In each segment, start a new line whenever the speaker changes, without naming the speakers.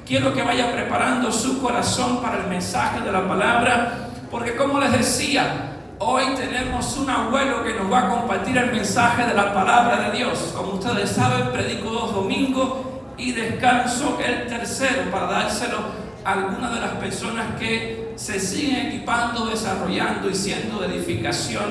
quiero que vaya preparando su corazón para el mensaje de la palabra, porque como les decía, hoy tenemos un abuelo que nos va a compartir el mensaje de la palabra de Dios. Como ustedes saben, predico 2 domingos y descanso el tercero para dárselo a algunas de las personas que se siguen equipando, desarrollando y siendo de edificación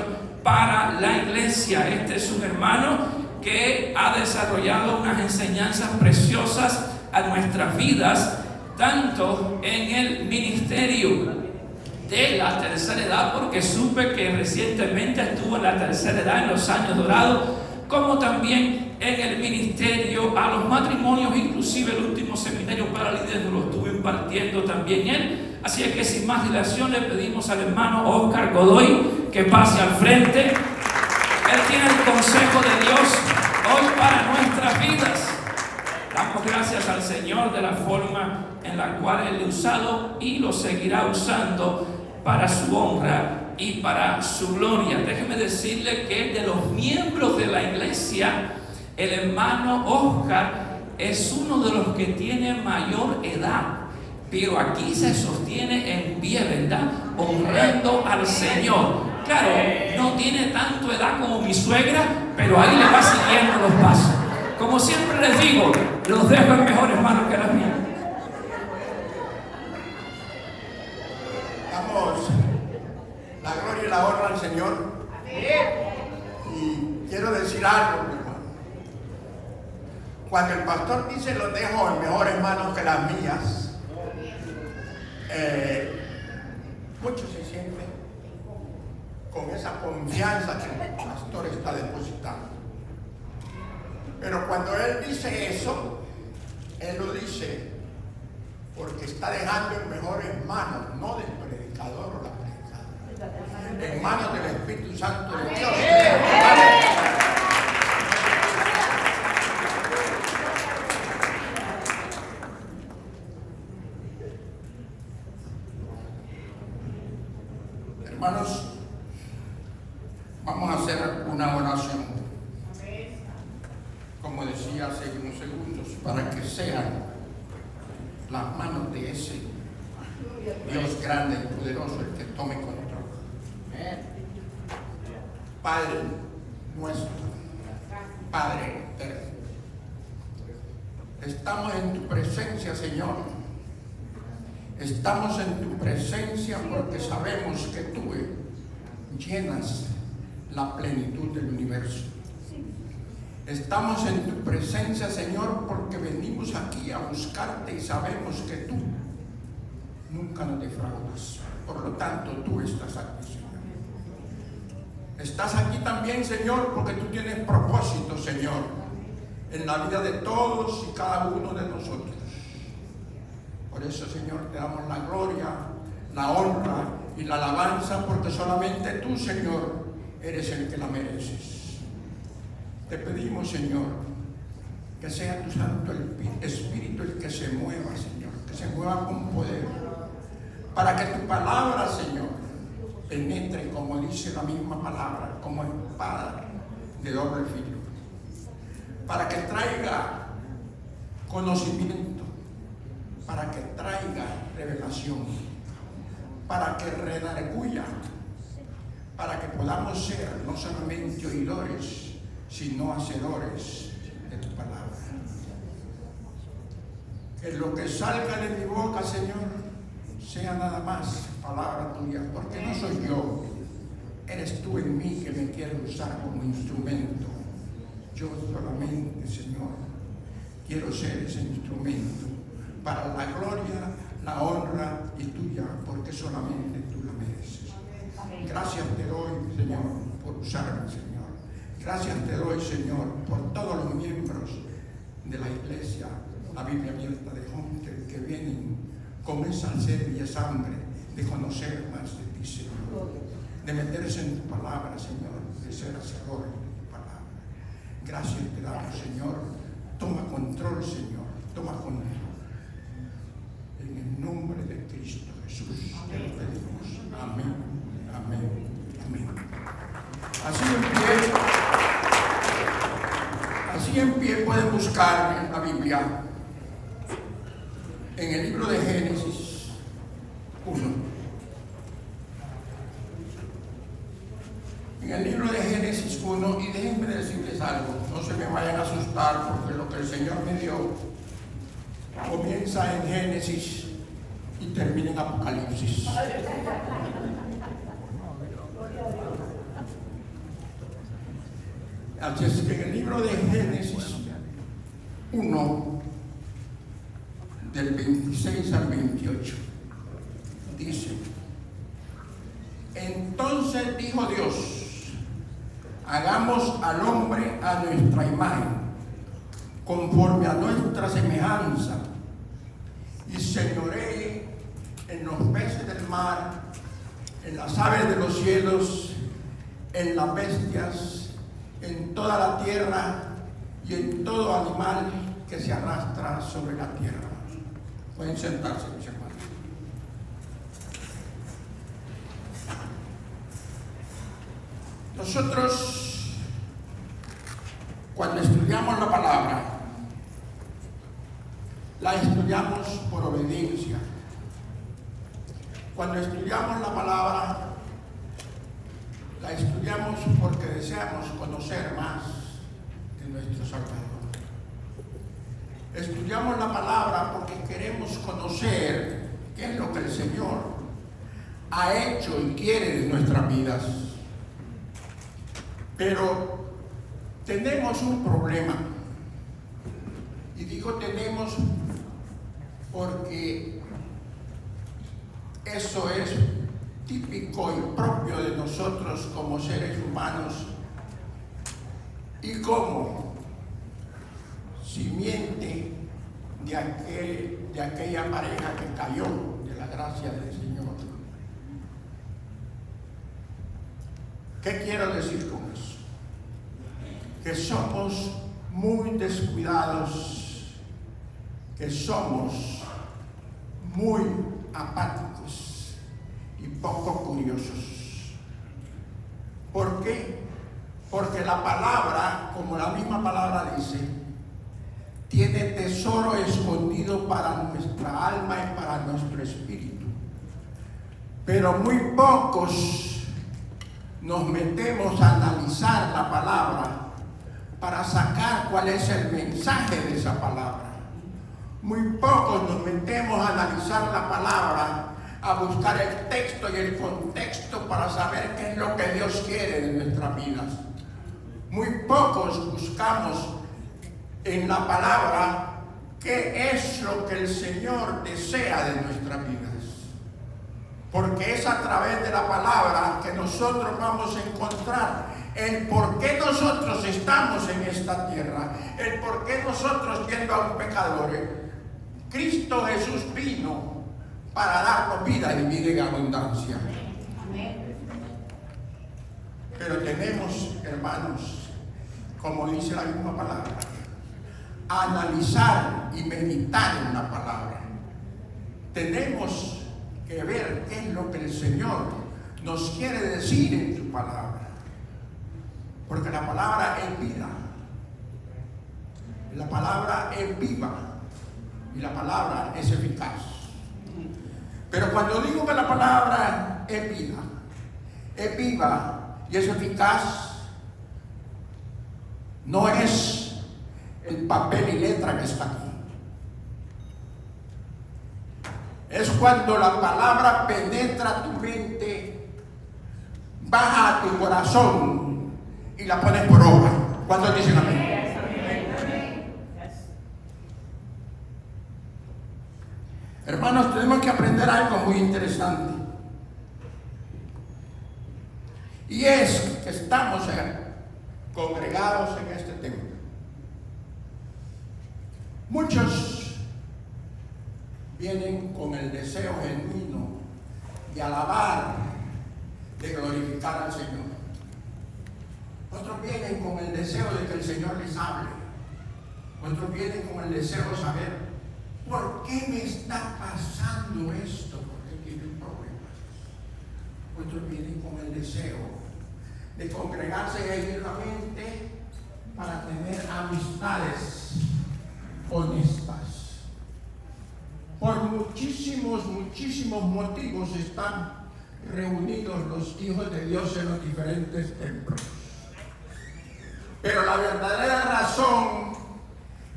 para la iglesia. Este es un hermano que ha desarrollado unas enseñanzas preciosas a nuestras vidas, tanto en el ministerio de la tercera edad, porque supe que recientemente estuvo en la tercera edad en los años dorados, como también en el ministerio a los matrimonios, inclusive el último seminario para líderes nos lo estuvo impartiendo también él. Así es que sin más dilación le pedimos al hermano Oscar Godoy que pase al frente. Él tiene el consejo de Dios hoy para nuestras vidas. Damos gracias al Señor de la forma en la cual Él lo ha usado y lo seguirá usando para su honra y para su gloria. Déjeme decirle que de los miembros de la iglesia, el hermano Oscar es uno de los que tiene mayor edad, pero aquí se sostiene en pie, ¿verdad? Honrando al Señor. Claro, no tiene tanto edad como mi suegra, pero ahí le va siguiendo los pasos. Como siempre les digo, los dejo en mejores manos que las mías.
Damos la gloria y la honra al Señor. Y quiero decir algo, hermano. Cuando el pastor dice los dejo en mejores manos que las mías, muchos se sienten con esa confianza que el pastor está depositando. Pero cuando él dice eso, él lo dice porque está dejando en mejores manos, no del predicador o la predicadora, en manos del Espíritu Santo de Dios. Hermanos, vamos a hacer una oración. Como decía hace unos segundos, para que sean las manos de ese Dios grande y poderoso el que tome control. Padre nuestro, Padre eterno, estamos en tu presencia, Señor. Estamos en tu presencia porque sabemos que tú llenas la plenitud del universo. Estamos en tu presencia, Señor, porque venimos aquí a buscarte y sabemos que tú nunca nos defraudas. Por lo tanto, tú estás aquí, Señor. Estás aquí también, Señor, porque tú tienes propósito, Señor, en la vida de todos y cada uno de nosotros. Por eso, Señor, te damos la gloria, la honra y la alabanza, porque solamente tú, Señor, eres el que la mereces. Te pedimos, Señor, que sea tu Santo Espíritu el que se mueva, Señor, que se mueva con poder, para que tu palabra, Señor, penetre, como dice la misma palabra, como espada de doble filo, para que traiga conocimiento, para que traiga revelación, para que redarguya, para que podamos ser no solamente oidores, sino hacedores de tu palabra. Que lo que salga de mi boca, Señor, sea nada más palabra tuya, porque no soy yo, eres tú en mí que me quieres usar como instrumento. Yo solamente, Señor, quiero ser ese instrumento para la gloria, la honra y tuya, porque solamente tú la mereces. Gracias te doy, Señor, por usarme, Señor. Gracias te doy, Señor, por todos los miembros de la iglesia, la Biblia abierta de Hunter, que vienen con esa sed y esa hambre de conocer más de ti, Señor, de meterse en tu palabra, Señor, de ser hacedores de tu palabra. Gracias te damos, Señor. Toma control, Señor, toma control. En el nombre de Cristo Jesús te lo pedimos. Amén, amén, amén. Así en pie pueden buscar en la Biblia en el libro de Génesis 1. En el libro de Génesis 1, y déjenme decirles algo, no se me vayan a asustar porque lo que el Señor me dio comienza en Génesis y termina en Apocalipsis. Así es que en el libro de Génesis 1, del 26 al 28, dice: entonces dijo Dios, hagamos al hombre a nuestra imagen, conforme a nuestra semejanza, y señoree en los peces del mar, en las aves de los cielos, en las bestias, en toda la tierra y en todo animal que se arrastra sobre la tierra. Pueden sentarse, mis hermanos. Nosotros, cuando estudiamos la palabra, la estudiamos por obediencia. Cuando estudiamos la palabra, la estudiamos porque deseamos conocer más de nuestro Salvador. Estudiamos la palabra porque queremos conocer qué es lo que el Señor ha hecho y quiere de nuestras vidas. Pero tenemos un problema. Y digo tenemos porque eso es típico y propio de nosotros como seres humanos y como simiente de aquella pareja que cayó de la gracia del Señor. ¿Qué quiero decir con eso? Que somos muy descuidados, que somos muy apáticos y poco curiosos. ¿Por qué? Porque la palabra, como la misma palabra dice, tiene tesoro escondido para nuestra alma y para nuestro espíritu. Pero muy pocos nos metemos a analizar la palabra para sacar cuál es el mensaje de esa palabra. Muy pocos nos metemos a analizar la palabra, a buscar el texto y el contexto para saber qué es lo que Dios quiere de nuestras vidas. Muy pocos buscamos en la palabra qué es lo que el Señor desea de nuestras vidas. Porque es a través de la palabra que nosotros vamos a encontrar el por qué nosotros estamos en esta tierra, el por qué nosotros, siendo aún pecadores, Cristo Jesús vino para darnos vida y vida en abundancia. Pero tenemos, hermanos, como dice la misma palabra, analizar y meditar en la palabra. Tenemos que ver qué es lo que el Señor nos quiere decir en su palabra. Porque la palabra es vida. La palabra es viva. Y la palabra es eficaz. Pero cuando digo que la palabra es vida, es viva y es eficaz, no es el papel y letra que está aquí. Es cuando la palabra penetra tu mente, baja a tu corazón y la pones por obra. ¿Cuántos dicen amén? Hermanos, tenemos que aprender algo muy interesante. Y es que estamos congregados en este templo. Muchos vienen con el deseo genuino de alabar, de glorificar al Señor. Otros vienen con el deseo de que el Señor les hable. Otros vienen con el deseo de saber por qué me está pasando esto, porque tienen problemas. Otros vienen con el deseo de congregarse genuinamente para tener amistades honestas. Por muchísimos motivos están reunidos los hijos de Dios en los diferentes templos. Pero la verdadera razón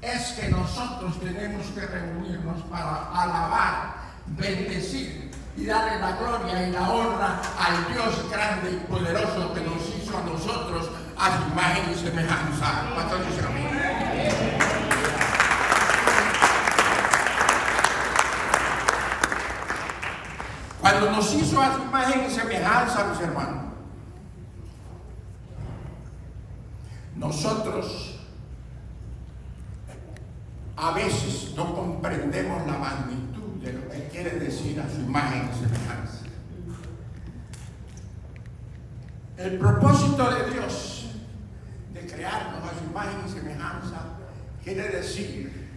es que nosotros tenemos que reunirnos para alabar, bendecir y darle la gloria y la honra al Dios grande y poderoso que nos hizo a nosotros a su imagen y semejanza. ¿Cuántos dicen amén? Cuando nos hizo a su imagen y semejanza, mis hermanos, nosotros a veces no comprendemos la magnitud de lo que quiere decir a su imagen y semejanza. El propósito de Dios de crearnos a su imagen y semejanza quiere decir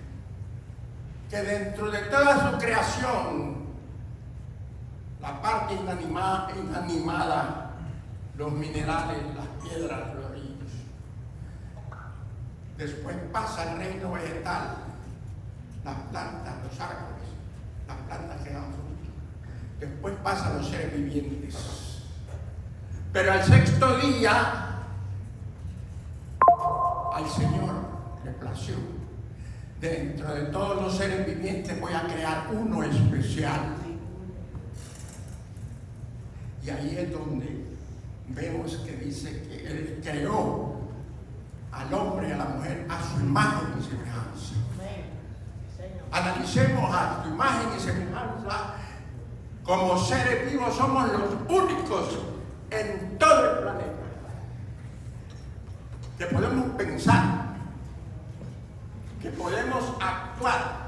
que dentro de toda su creación, la parte inanimada, los minerales, las piedras, los ríos. Después pasa el reino vegetal, las plantas, los árboles, las plantas que dan fruto. Después pasan los seres vivientes. Pero al sexto día, al Señor le plació. Dentro de todos los seres vivientes voy a crear uno especial. Y ahí es donde vemos que dice que Él creó al hombre y a la mujer a su imagen y semejanza. Analicemos a su imagen y semejanza. Como seres vivos somos los únicos en todo el planeta que podemos pensar, que podemos actuar,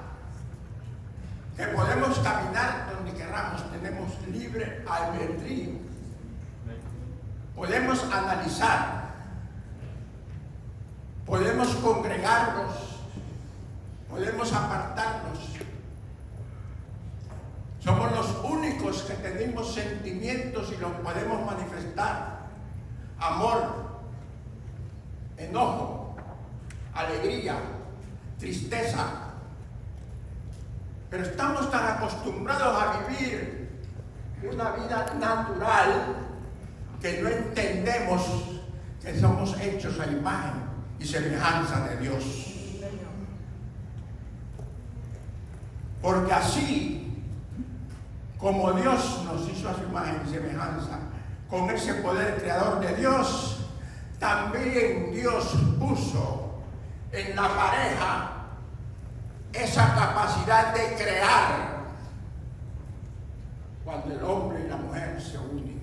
que podemos caminar donde queramos, tenemos libre albedrío, podemos analizar, podemos congregarnos, podemos apartarnos. Somos los únicos que tenemos sentimientos y los podemos manifestar: amor, enojo, alegría, tristeza. Pero estamos tan acostumbrados a vivir una vida natural que no entendemos que somos hechos a imagen y semejanza de Dios. Porque así como Dios nos hizo a su imagen y semejanza, con ese poder creador de Dios, también Dios puso en la pareja esa capacidad de crear cuando el hombre y la mujer se unen.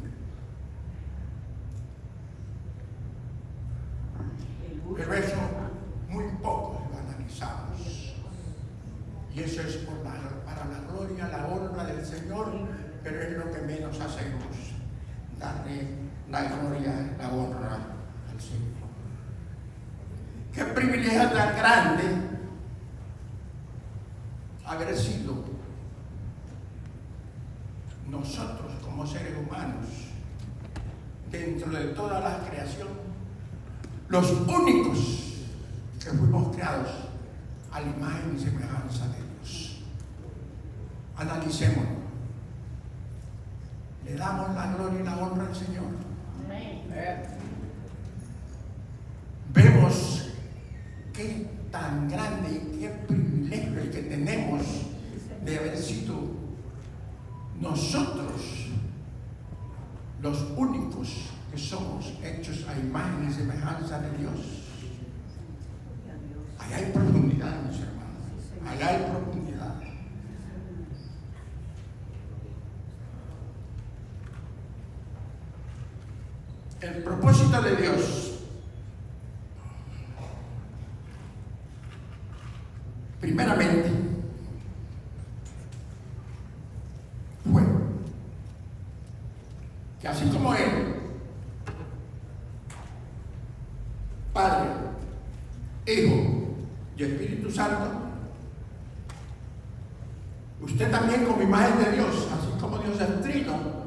Pero eso muy poco lo analizamos. Y eso es para la gloria, la honra del Señor, pero es lo que menos hacemos, darle la gloria, la honra al Señor. Qué privilegio tan grande haber sido nosotros como seres humanos, dentro de toda la creación, los únicos que fuimos creados a la imagen y semejanza de Dios. Analicémoslo. Le damos la gloria y la honra al Señor. Vemos qué tan grande y qué privilegio el que tenemos de haber sido nosotros los únicos que somos hechos a imagen y semejanza de Dios. Allá hay profundidad, mis hermanos. Allá hay profundidad. El propósito de Dios primeramente fue que así como Él, Padre, Hijo y Espíritu Santo, usted también como imagen de Dios, así como Dios es trino.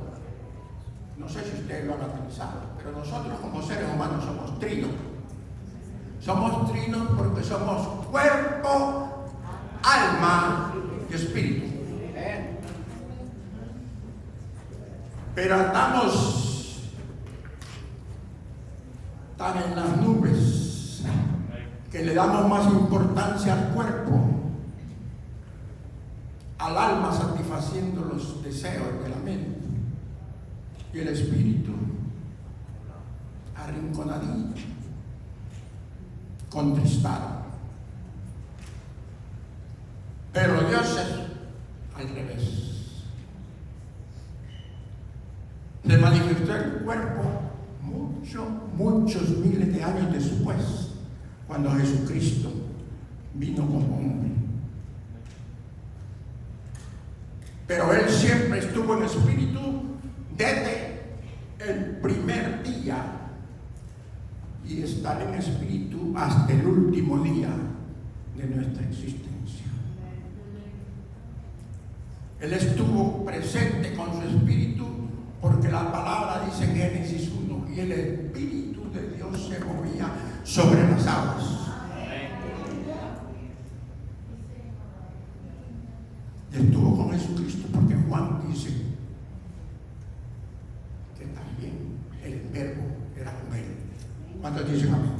No sé si ustedes lo han analizado, pero nosotros como seres humanos somos trinos. Somos trinos porque somos cuerpo, alma y espíritu. Pero andamos tan en las nubes que le damos más importancia al cuerpo, al alma, satisfaciendo los deseos de la mente, y el espíritu arrinconadito, contristado. Pero Dios es al revés. Se manifestó el cuerpo muchos miles de años después, cuando Jesucristo vino como hombre. Pero Él siempre estuvo en espíritu desde el primer día y estará en espíritu hasta el último día de nuestra existencia. Él estuvo presente con su espíritu, porque la palabra dice en Génesis 1, y el espíritu de Dios se movía sobre las aguas. Y estuvo con Jesucristo, porque Juan dice que también el verbo era con él. ¿Cuántos dicen amén?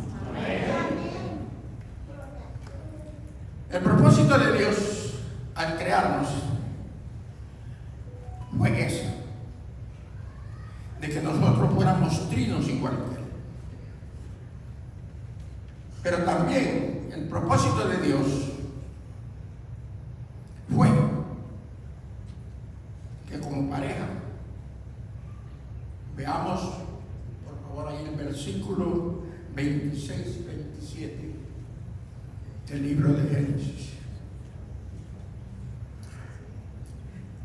El propósito de Dios al crearnos fue ese, de que nosotros fuéramos trinos igual que Él. Pero también el propósito de Dios fue que como pareja, veamos por favor ahí el versículo 26 y 27 del libro de Génesis.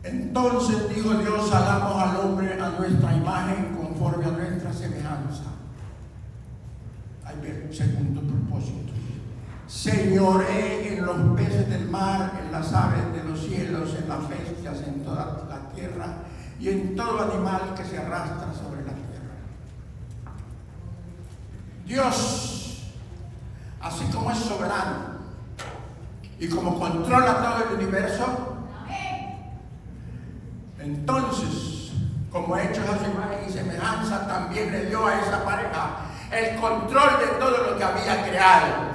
Entonces dijo Dios: hagamos al hombre a nuestra imagen, conforme a nuestra semejanza. Ahí ve el segundo propósito. Señoré en los peces del mar, en las aves de los cielos, en las bestias, en toda la tierra y en todo animal que se arrastra sobre la tierra. Dios, así como es soberano y como controla todo el universo, entonces, como hechos a su imagen y semejanza, también le dio a esa pareja el control de todo lo que había creado.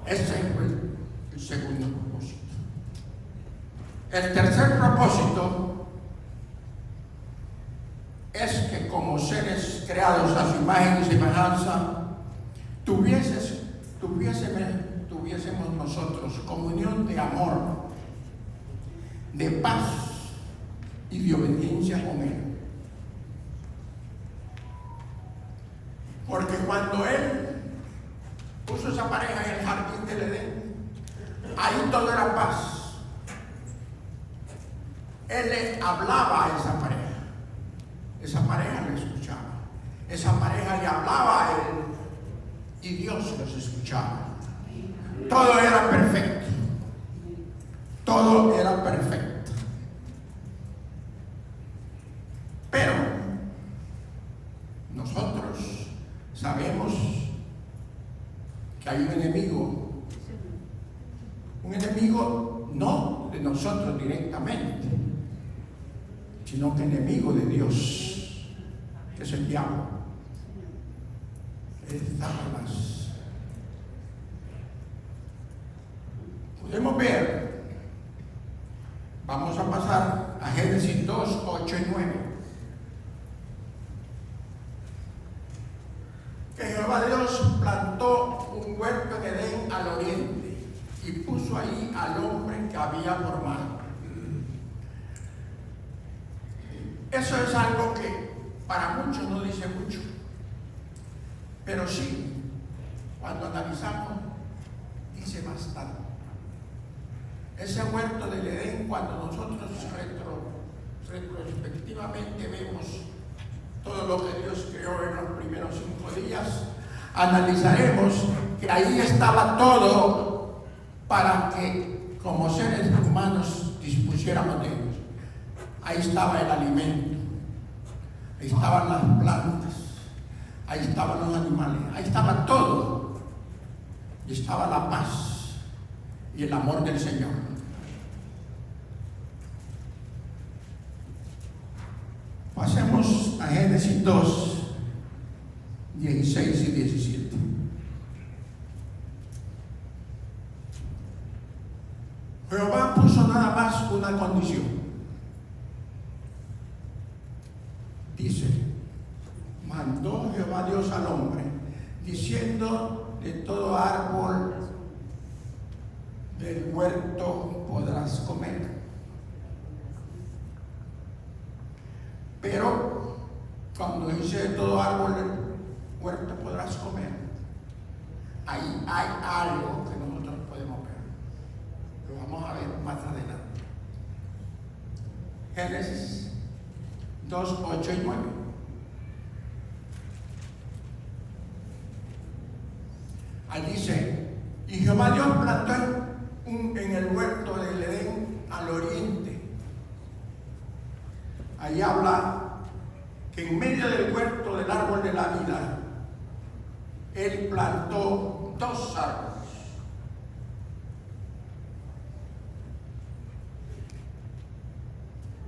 Ese fue el segundo propósito. El tercer propósito es que como seres creados a su imagen y semejanza, tuviésemos nosotros comunión de amor, de paz y de obediencia con Él. Porque cuando Él puso esa pareja en el jardín del Edén, ahí todo era paz. Él le hablaba a esa pareja le escuchaba, esa pareja le hablaba a Él y Dios los escuchaba. Todo era perfecto, todo era perfecto. Pero nosotros sabemos que hay un enemigo no de nosotros directamente, sino que enemigo de Dios, que es el diablo, es Satanás. Podemos ver, vamos a pasar a Génesis 2, 8 y 9. Que Jehová Dios plantó un huerto en Edén al oriente y puso ahí al hombre que había formado. Eso es algo que para muchos no dice mucho, pero sí, cuando analizamos, dice bastante. Ese huerto del Edén, cuando nosotros retrospectivamente vemos todo lo que Dios creó en los primeros 5 días, analizaremos que ahí estaba todo para que como seres humanos dispusiéramos de ellos. Ahí estaba el alimento, ahí estaban las plantas, Ahí estaban los animales, ahí estaba todo. Y estaba la paz y el amor del Señor. Pasemos a Génesis 2, 16 y 17. Jehová puso nada más una condición. Dice, mandó Jehová Dios al hombre, diciendo, de todo árbol del huerto podrás comer. Pero cuando dice de todo árbol del huerto podrás comer, ahí hay algo que nosotros podemos ver. Lo vamos a ver más adelante. Génesis 2, 8 y 9. Ahí dice, y Jehová Dios plantó en el huerto del Edén al oriente. Ahí habla que en medio del huerto del árbol de la vida, Él plantó 2 árboles.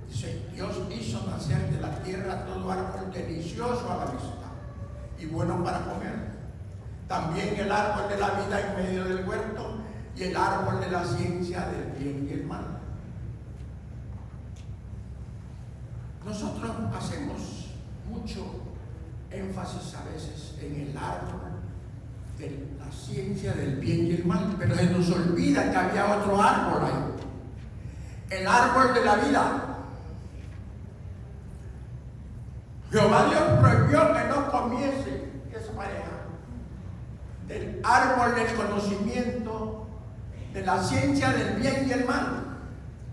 Dice, Dios hizo nacer de la tierra todo árbol delicioso a la vista y bueno para comer. También el árbol de la vida en medio del huerto y el árbol de la ciencia del bien y el mal. Nosotros hacemos mucho énfasis a veces en el árbol de la ciencia del bien y el mal, pero se nos olvida que había otro árbol ahí, el árbol de la vida. Jehová Dios prohibió que no comiese esa pareja del árbol del conocimiento, de la ciencia del bien y el mal,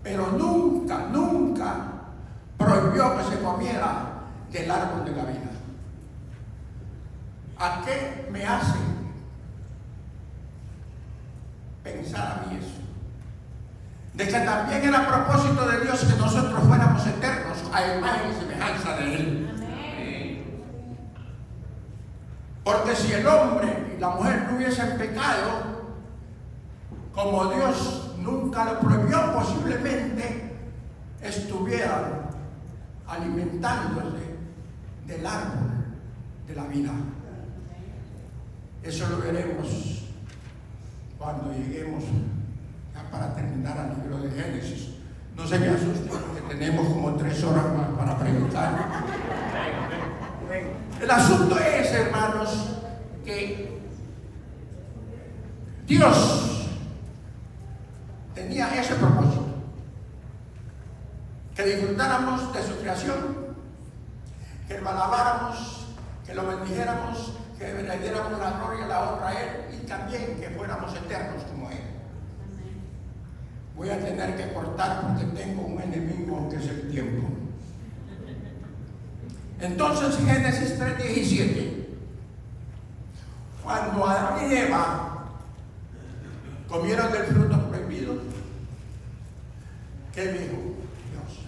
pero nunca prohibió que se comiera del árbol de la vida. ¿A qué me hace pensar a mí eso? De que también era propósito de Dios que nosotros fuéramos eternos a imagen y semejanza de Él. Porque si el hombre y la mujer no hubiesen pecado, como Dios nunca lo prohibió, posiblemente estuvieran alimentándose del árbol de la vida. Eso lo veremos cuando lleguemos ya para terminar el libro de Génesis. No se me asusten porque tenemos como 3 horas más para predicar. El asunto es, hermanos, que Dios tenía ese propósito, que disfrutáramos de su creación, que lo alabáramos, que lo bendijéramos, que le diéramos la gloria y la honra a Él, y también que fuéramos eternos como Él. Voy a tener que cortar porque tengo un enemigo que es el tiempo. Entonces, Génesis 3:17, cuando Adán y Eva comieron del fruto prohibido, ¿qué dijo Dios?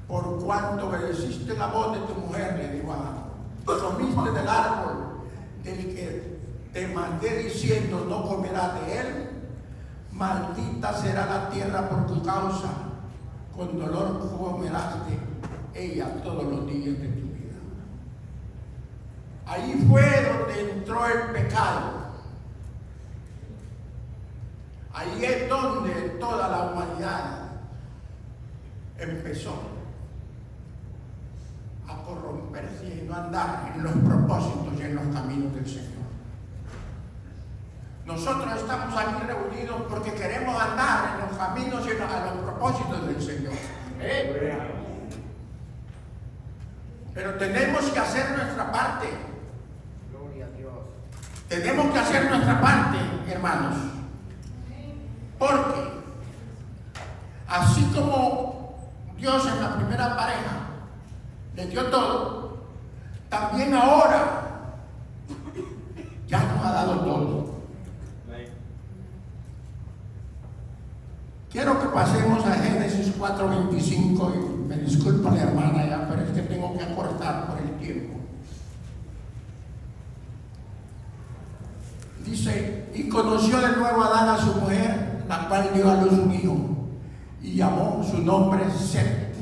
Por cuanto obedeciste la voz de tu mujer, le dijo a Adán, comiste del árbol del que te mandé diciendo no comerás de él, maldita será la tierra por tu causa, con dolor comerás de ella todos los días de tu vida. Ahí fue donde entró el pecado. Ahí es donde toda la humanidad empezó a corromperse y no andar en los propósitos y en los caminos del Señor. Nosotros estamos aquí reunidos porque queremos andar en los caminos y en los propósitos del Señor. Pero tenemos que hacer nuestra parte. Gloria a Dios. Tenemos que hacer nuestra parte, hermanos. Porque así como Dios en la primera pareja le dio todo, también ahora ya nos ha dado todo. Quiero que pasemos a Génesis 4:25 y me disculpa la hermana ya, pero es que tengo que acortar por el tiempo. Dice, y conoció de nuevo Adán a su mujer, la cual dio a luz un hijo, y llamó su nombre Set,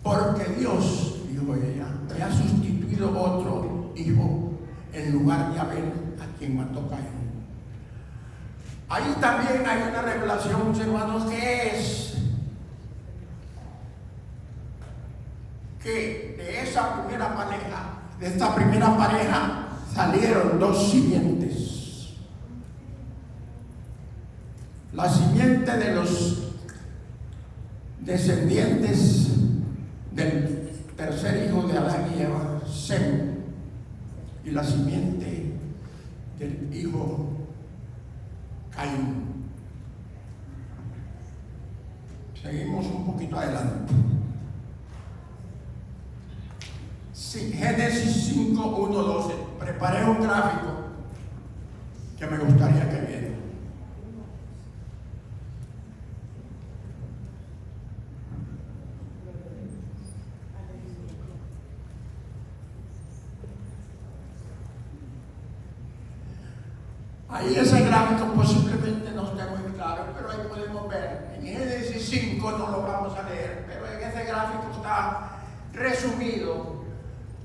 porque Dios, dijo ella, me ha sustituido otro hijo en lugar de Abel, a quien mató Caín. Ahí también hay una revelación, mis hermanos, que es que de esa primera pareja, de esta primera pareja, salieron dos simientes. La simiente de los descendientes del tercer hijo de Adán y Eva, Sem, y la simiente del hijo Caín. Seguimos un poquito adelante. Sí, Génesis 5, 1, 12. Preparé un gráfico que me gustaría que vieran. Ahí ese gráfico posiblemente no esté muy claro, pero ahí podemos ver. En Génesis 5 no lo vamos a leer, pero en ese gráfico está resumido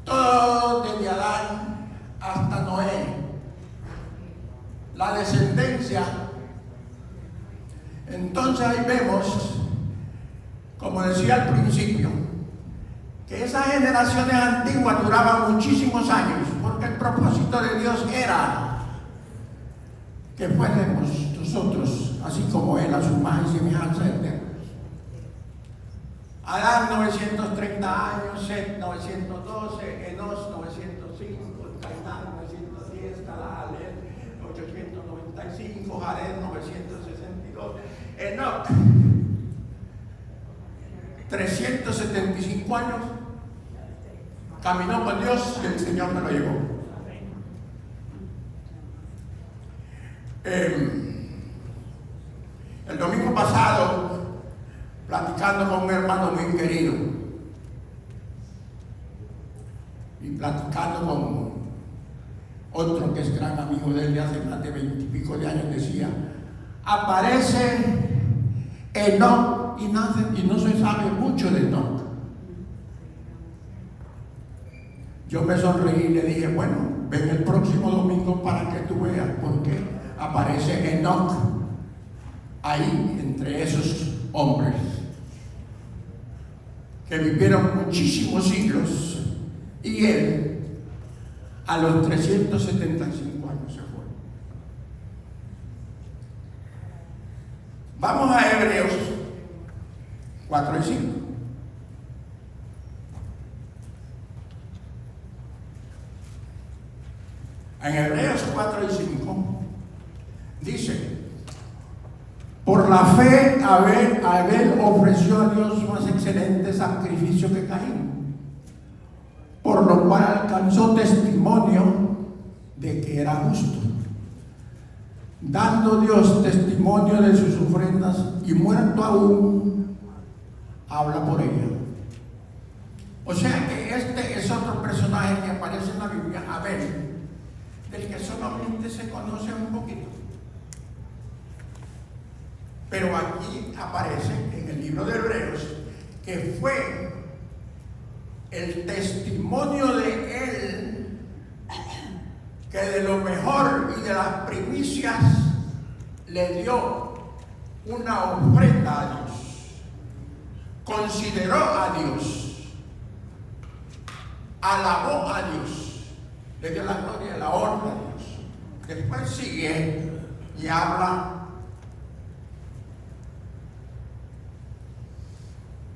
todo desde Adán hasta Noé. La descendencia. Entonces ahí vemos, como decía al principio, que esas generaciones antiguas duraban muchísimos años, porque el propósito de Dios era que fuéramos nosotros, así como Él, a su imagen y semejanza eterna. Adán 930 años, Set 912, Enos 905, Cainán 910, Talalel 895, Jared 962, Enoc 375 años. Caminó con Dios y el Señor me lo llevó. El domingo pasado, platicando con un hermano muy querido y platicando con otro que es gran amigo de él de hace más de 20 y pico de años, decía, aparece Enoc y no se sabe mucho de Enoc. Yo me sonreí y le dije, bueno, ven el próximo domingo para que tú veas por qué aparece Enoc ahí entre esos hombres que vivieron muchísimos siglos, y él a los 375 años se fue. Vamos a Hebreos 4 y 5. En Hebreos 4 y 5 dice, por la fe Abel ofreció a Dios más excelente sacrificio que Caín, por lo cual alcanzó testimonio de que era justo, dando Dios testimonio de sus ofrendas, y muerto aún habla por ella. O sea que este es otro personaje que aparece en la Biblia, Abel, del que solamente se conoce un poquito. Pero aquí aparece en el libro de Hebreos que fue el testimonio de él, que de lo mejor y de las primicias le dio una ofrenda a Dios, consideró a Dios, alabó a Dios, le dio la gloria y la honra a Dios. Después sigue y habla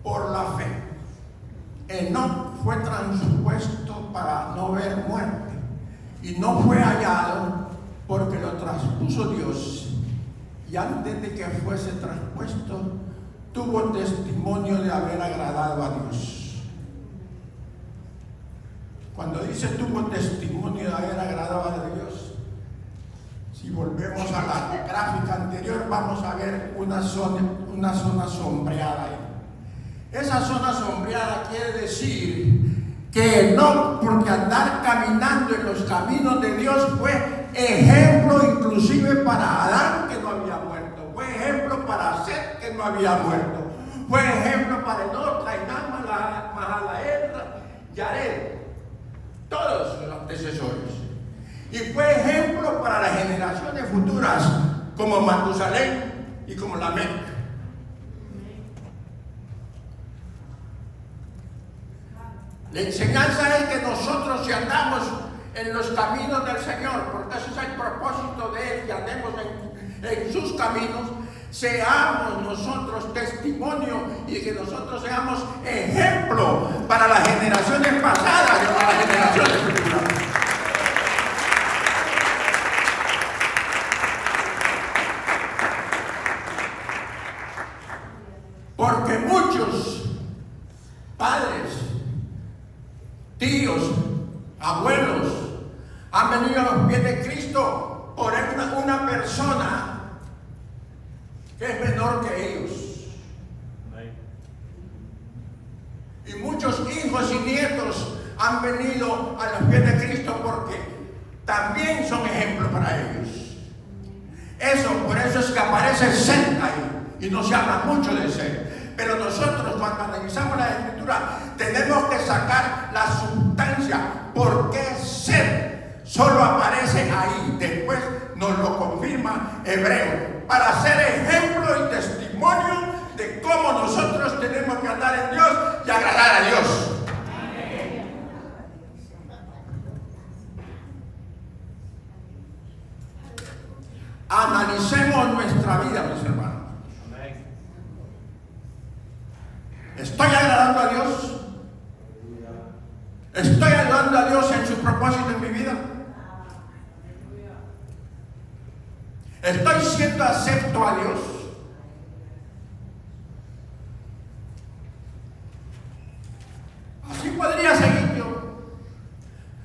por la fe. Enoc fue transpuesto para no ver muerte, y no fue hallado porque lo traspuso Dios, y antes de que fuese traspuesto tuvo testimonio de haber agradado a Dios. Cuando dice tuvo testimonio de haber agradado a Dios, si volvemos a la gráfica anterior, vamos a ver una zona sombreada ahí. Esa zona sombreada quiere decir que no, porque andar caminando en los caminos de Dios fue ejemplo inclusive para Adán, que no había muerto. Fue ejemplo para Set, que no había muerto. Fue ejemplo para Enoch, Cainán, Mahalael, Yared, todos los antecesores. Y fue ejemplo para las generaciones futuras, como Matusalén y como Lamec. La enseñanza es que nosotros, si andamos en los caminos del Señor, porque ese es el propósito de Él, que andemos en sus caminos, seamos nosotros testimonio y que nosotros seamos ejemplo para las generaciones pasadas y para las generaciones futuras. Porque muchos padres, tíos, abuelos han venido a los pies de Cristo por una persona que es menor que ellos. Y muchos hijos y nietos han venido a los pies de Cristo porque también son ejemplos para ellos. Por eso es que aparece Set ahí y no se habla mucho de Set. Pero nosotros, cuando analizamos la Escritura, tenemos que sacar la sustancia. ¿Por qué Set solo aparece ahí? Después nos lo confirma Hebreo, para ser ejemplo y testimonio de cómo nosotros tenemos que andar en Dios y agradar a Dios. Analicemos nuestra vida, mis hermanos. ¿Estoy agradando a Dios? ¿Estoy ayudando a Dios en sus propósitos en mi vida? ¿Estoy siendo acepto a Dios? Así podría seguir yo,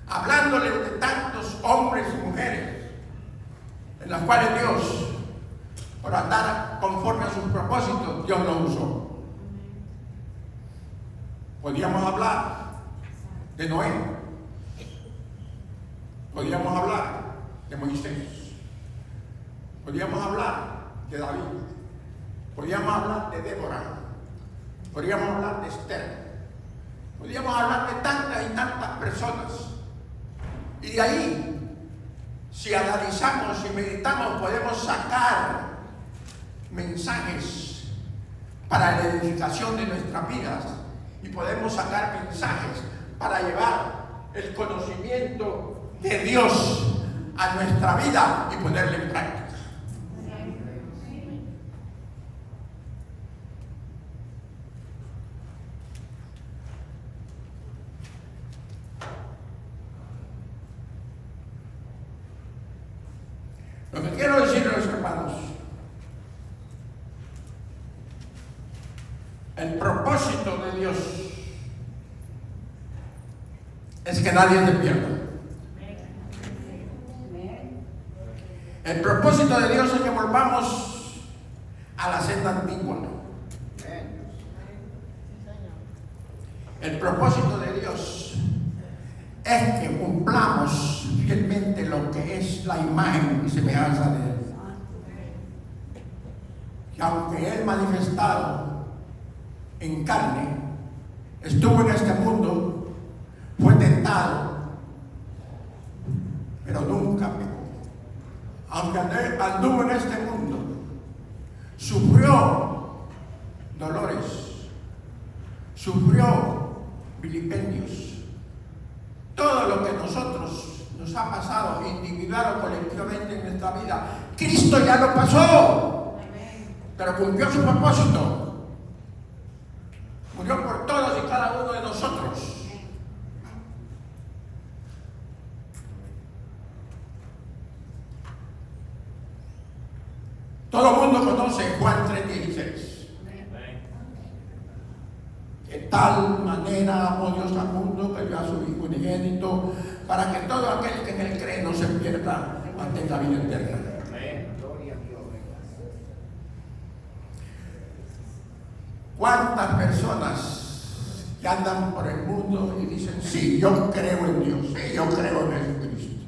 hablándole de tantos hombres y mujeres en las cuales Dios, por andar conforme a sus propósitos, Dios lo usó. Podríamos hablar de Noé, podríamos hablar de Moisés, podríamos hablar de David, podríamos hablar de Débora, podríamos hablar de Esther, podríamos hablar de tantas y tantas personas. Y de ahí, si analizamos y meditamos, podemos sacar mensajes para la edificación de nuestras vidas. Y podemos sacar mensajes para llevar el conocimiento de Dios a nuestra vida y ponerle en práctica. Lo que quiero decirles, hermanos, el propósito de Dios es que nadie se pierda. El propósito de Dios es que volvamos a la senda antigua. El propósito de Dios es que cumplamos fielmente lo que es la imagen y semejanza de Él. Que aunque Él manifestado en carne, estuvo en este mundo, fue tentado, pero nunca pecó. Aunque anduvo en este mundo, sufrió dolores, sufrió vilipendios. Todo lo que nosotros nos ha pasado individual o colectivamente en nuestra vida, Cristo ya lo pasó, pero cumplió su propósito. Murió por todos y cada uno de nosotros. Todo el mundo conoce Juan 3:16. De tal manera amó Dios al mundo que dio a su Hijo unigénito, para que todo aquel que en Él cree no se pierda, mas tenga vida eterna. ¿Cuántas personas que andan por el mundo y dicen, sí, yo creo en Dios, sí, yo creo en Jesucristo?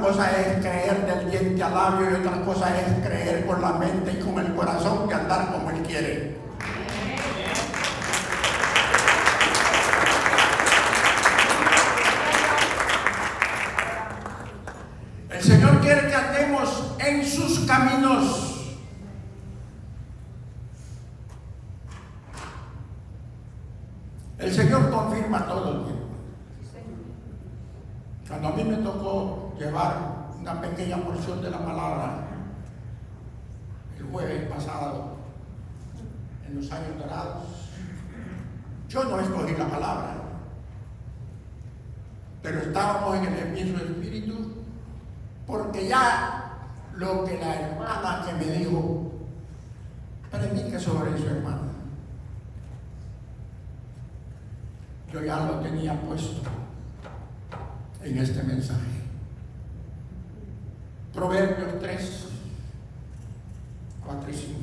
cosa es creer del diente al labio y otra cosa es creer con la mente y con el corazón que andar como Él quiere. El Señor quiere que andemos en sus caminos. El Señor confirma todo el tiempo. Cuando a mí me tocó llevar una pequeña porción de la palabra el jueves pasado, en los años dorados, yo no escogí la palabra, pero estábamos en el mismo espíritu, porque ya lo que la hermana que me dijo, predique sobre su hermana, yo ya lo tenía puesto en este mensaje. Proverbios 3, 4 y 5,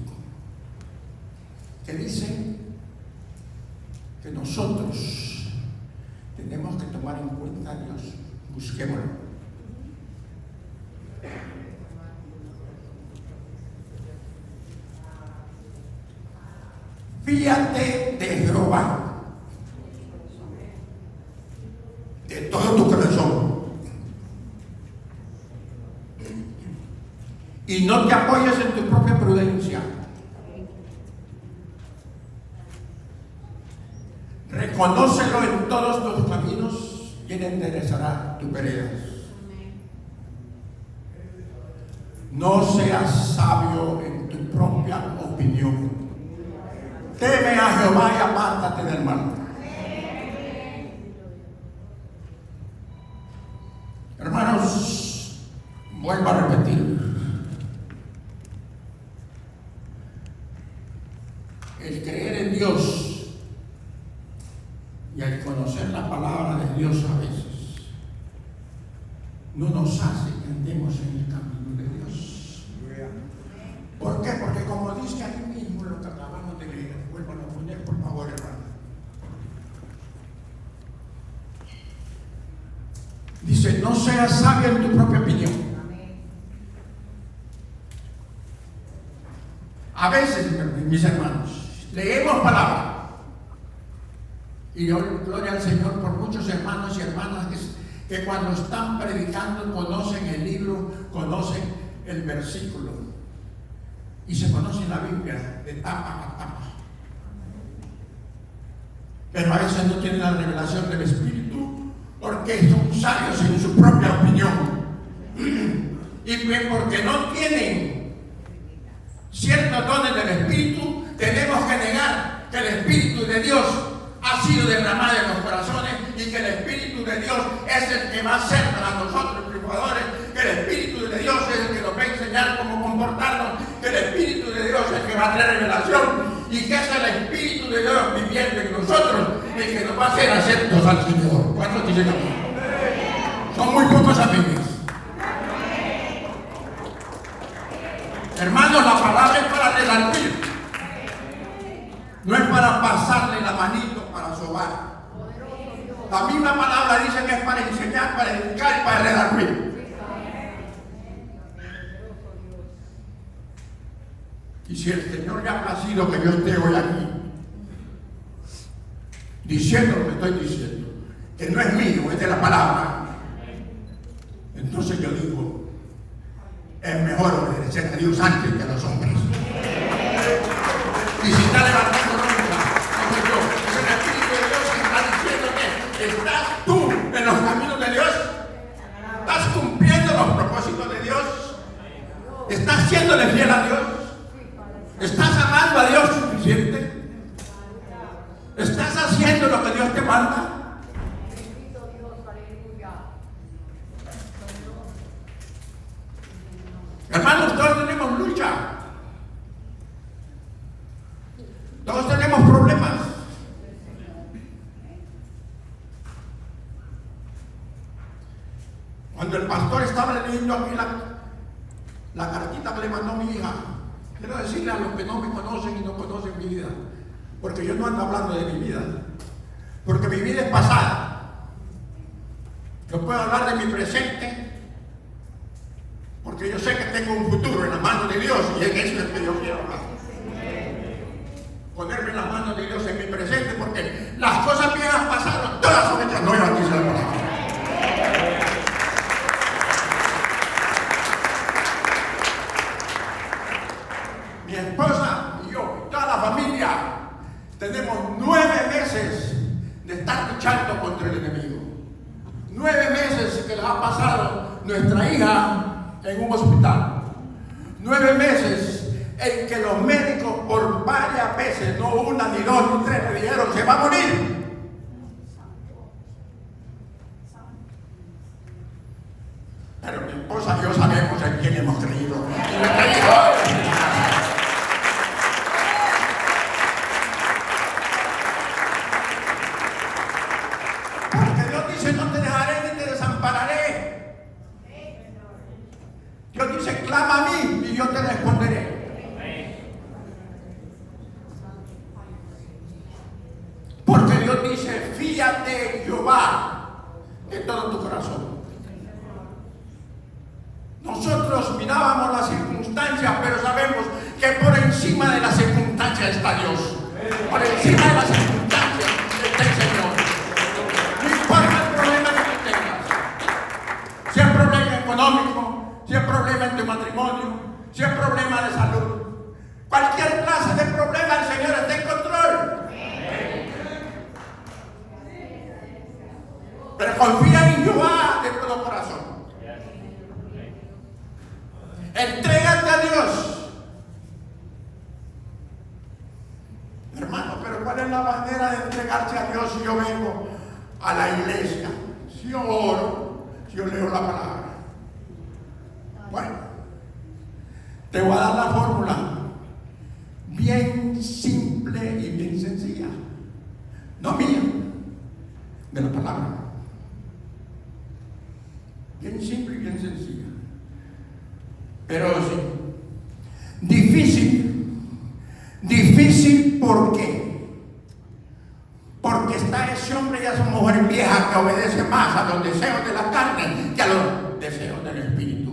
que dicen que nosotros tenemos que tomar en cuenta a Dios, busquémoslo. Fíate de Jehová de todo tu corazón y no te apoyes en tu propia prudencia. Reconócelo en todos tus caminos y Él enderezará tus veredas. No seas sabio en tu propia opinión. Teme a Jehová y apártate del mal. Hermanos, vuelvo a repetir. El creer en Dios y al conocer la palabra de Dios a veces no nos hace que andemos en el camino de Dios. ¿Por qué? Porque como dice ahí mismo lo que acabamos de leer, vuelvan a poner por favor, hermano. Dice, no seas sabio en tu propia opinión. A veces, mis hermanos, leemos palabra y yo gloria al Señor por muchos hermanos y hermanas que cuando están predicando conocen el libro, conocen el versículo y se conocen la Biblia de tapa a tapa, pero a veces no tienen la revelación del Espíritu porque son sabios en su propia opinión y porque no tienen ciertos dones del Espíritu. Tenemos que negar que el Espíritu de Dios ha sido derramado en los corazones y que el Espíritu de Dios es el que va a ser para nosotros triunfadores, que el Espíritu de Dios es el que nos va a enseñar cómo comportarnos, que el Espíritu de Dios es el que va a traer revelación y que es el Espíritu de Dios viviendo en nosotros el que nos va a hacer aceptos al Señor. ¿Cuántos dicen amén? Son muy pocos amigos. Hermanos, la palabra es para redarguir, no es para pasarle la manito para sobar. La misma palabra dice que es para enseñar, para edificar y para redarguir. Y si el Señor le ha placido que yo esté hoy aquí diciendo lo que estoy diciendo, que no es mío, es de la palabra, entonces yo digo, es mejor obedecer a Dios antes que a los hombres. Y si está levantando nunca, como yo, es el Espíritu de Dios que está diciéndote, ¿estás tú en los caminos de Dios? ¿Estás cumpliendo los propósitos de Dios? ¿Estás siéndole fiel a Dios? ¿Estás amando a Dios suficiente? ¿Estás haciendo lo que Dios te manda? Hermanos, todos tenemos lucha. Todos tenemos problemas. Cuando el pastor estaba leyendo aquí la cartita que le mandó mi hija, quiero decirle a los que no me conocen y no conocen mi vida, porque yo no ando hablando de mi vida, porque mi vida es pasada. Yo puedo hablar de mi presente tengo un futuro en las manos de Dios, y en eso es que yo quiero hablar. Ponerme en las manos de Dios en mi presente, porque las cosas viejas pasaron, todas son hechas nuevas, dice la palabra. Mi esposa y yo, toda la familia, tenemos 9 meses de estar luchando contra el enemigo. 9 meses que les ha pasado nuestra hija en un hospital. 9 meses en que los médicos por varias veces, no una, ni dos, ni tres, le dijeron: se va a morir. Pero mi esposa y yo sabemos en quién hemos creído. Y le creído. Porque Dios dice: no te dejaré ni te desampararé. Dios dice: clama a mí y yo te responderé. Porque Dios dice: fíate en Jehová de todo tu corazón. Nosotros mirábamos las circunstancias, pero sabemos que por encima de las circunstancias está Dios. Por encima de las circunstancias está el Señor. No importa el problema que tú tengas. Si es problema económico, si es problema en tu matrimonio, si es problema de salud, cualquier clase de problema, el Señor está en control. Pero confía en Jehová de todo corazón. Entrégate a Dios. Hermano, pero ¿cuál es la manera de entregarse a Dios si yo vengo a la iglesia? Si yo oro, si yo leo la palabra. Bueno, te voy a dar la fórmula bien simple y bien sencilla. No mía, de la palabra. Bien simple y bien sencilla. Pero sí, difícil, ¿por qué? Porque está ese hombre y esa mujer vieja que obedece más a los deseos de la carne que a los deseos del espíritu.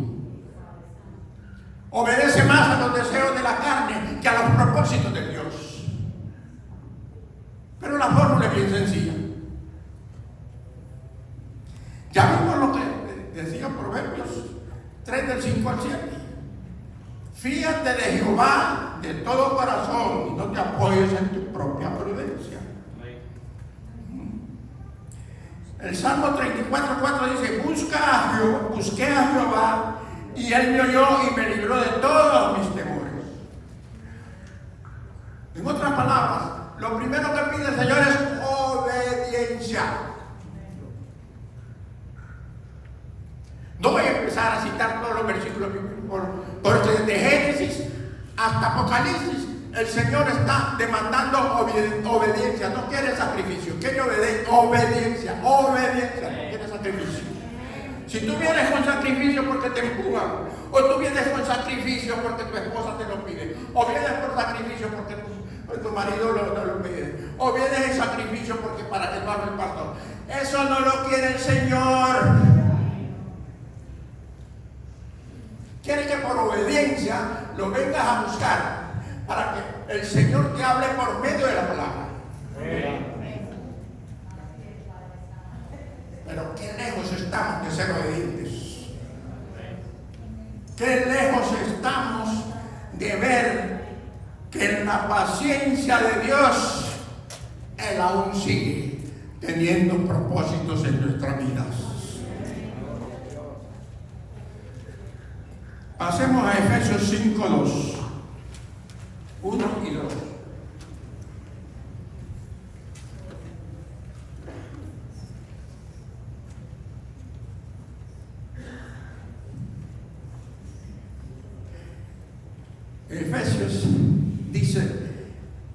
Obedece más a los deseos de la carne que a los propósitos de Dios. Pero la fórmula es bien sencilla. Ya vimos lo que decía Proverbios 3 del 5 al 7. Fíjate de Jehová de todo corazón y no te apoyes en tu propia prudencia. El Salmo 34:4 dice: busqué a Jehová y él me oyó y me libró de todos mis temores. En otras palabras, lo primero que pide el Señor es obediencia. No voy a empezar a citar todos los versículos porque desde Génesis hasta Apocalipsis el Señor está demandando obediencia. No quiere sacrificio, quiere obediencia, no quiere sacrificio. Si tú vienes con sacrificio porque te empujan, o tú vienes con sacrificio porque tu esposa te lo pide, o vienes por sacrificio porque tu marido lo pide, o vienes en sacrificio porque para que no hable el pastor, eso no lo quiere el Señor. Quiere que por obediencia lo vengas a buscar para que el Señor te hable por medio de la palabra. Pero qué lejos estamos de ser obedientes. Qué lejos estamos de ver que en la paciencia de Dios Él aún sigue teniendo propósitos en nuestras vidas. Pasemos a Efesios 5:2. 1 y 2. Efesios dice: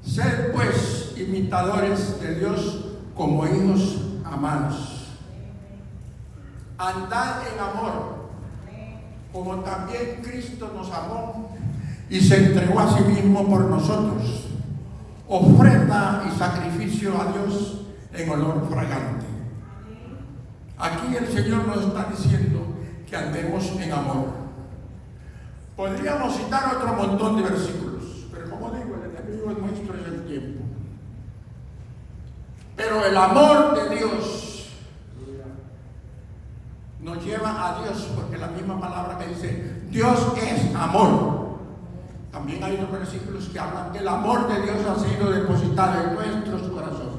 sed pues imitadores de Dios como hijos amados. Andad en amor, como también Cristo nos amó y se entregó a sí mismo por nosotros, ofrenda y sacrificio a Dios en olor fragante. Aquí el Señor nos está diciendo que andemos en amor. Podríamos citar otro montón de versículos, pero como digo, el enemigo nuestro es el tiempo. Pero el amor de Dios nos lleva a Dios, porque la misma palabra que dice, Dios es amor. También hay otros versículos que hablan que el amor de Dios ha sido depositado en nuestros corazones.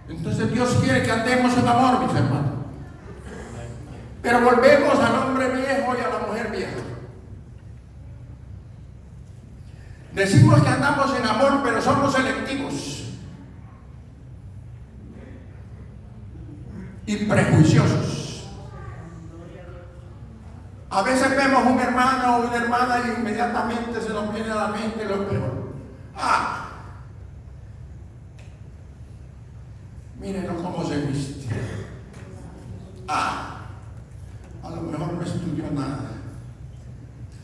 Entonces Dios quiere que andemos en amor, mis hermanos. Pero volvemos al hombre viejo y a la mujer vieja. Decimos que andamos en amor, pero somos selectivos y prejuiciosos. A veces vemos un hermano o una hermana y inmediatamente se nos viene a la mente lo peor. Mírenlo cómo se viste. A lo mejor no estudió nada.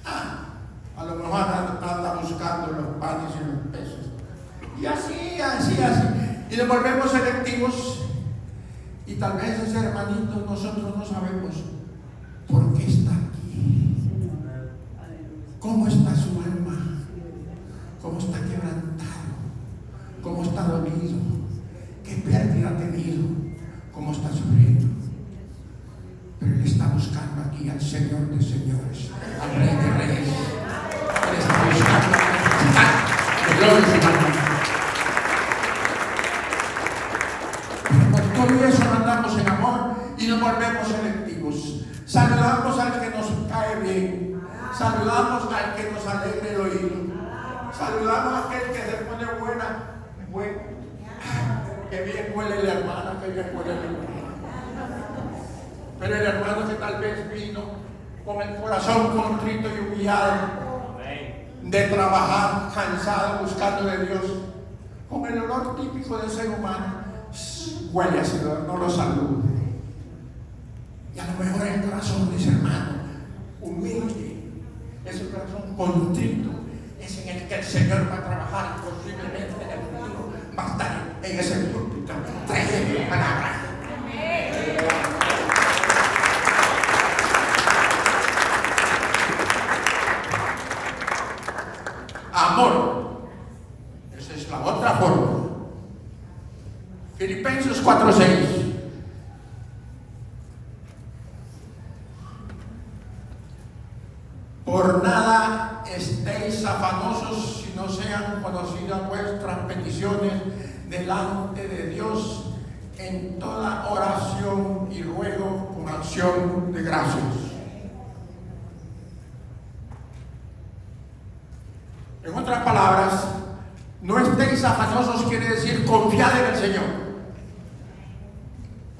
A lo mejor anda buscando los panes y los pesos. Y así. Y nos volvemos selectivos. Y tal vez ese hermanito nosotros no sabemos por qué está aquí. ¿Cómo está su alma? ¿Cómo está quebrantado? ¿Cómo está dolido? ¿Qué pérdida ha tenido? ¿Cómo está sufriendo? Pero Él está buscando aquí al Señor de señores, al Rey de reyes. Él está buscando a gloria y alma. Pero por todo eso no andamos en amor y nos volvemos selectivos. Saludamos al que nos cae bien. Saludamos al que nos alegra el oído. Saludamos a aquel que se pone bueno. Que bien huele la hermana, que bien huele el hermano. Pero el hermano que tal vez vino con el corazón contrito y humillado, de trabajar, cansado, buscando de Dios, con el olor típico del ser humano, huele a ese olor, no lo salude. Y a lo mejor el corazón de ese hermano, humilde, ese corazón contrito, es en el que el Señor va a trabajar, posiblemente en el futuro va a estar en ese púlpito, trayendo palabras. Amor. Esa es la otra forma. Filipenses 4:6. Por nada estéis afanosos, si no sean conocidas vuestras peticiones delante de Dios en toda oración y ruego con acción de gracias. En otras palabras, no estéis afanosos quiere decir confiad en el Señor.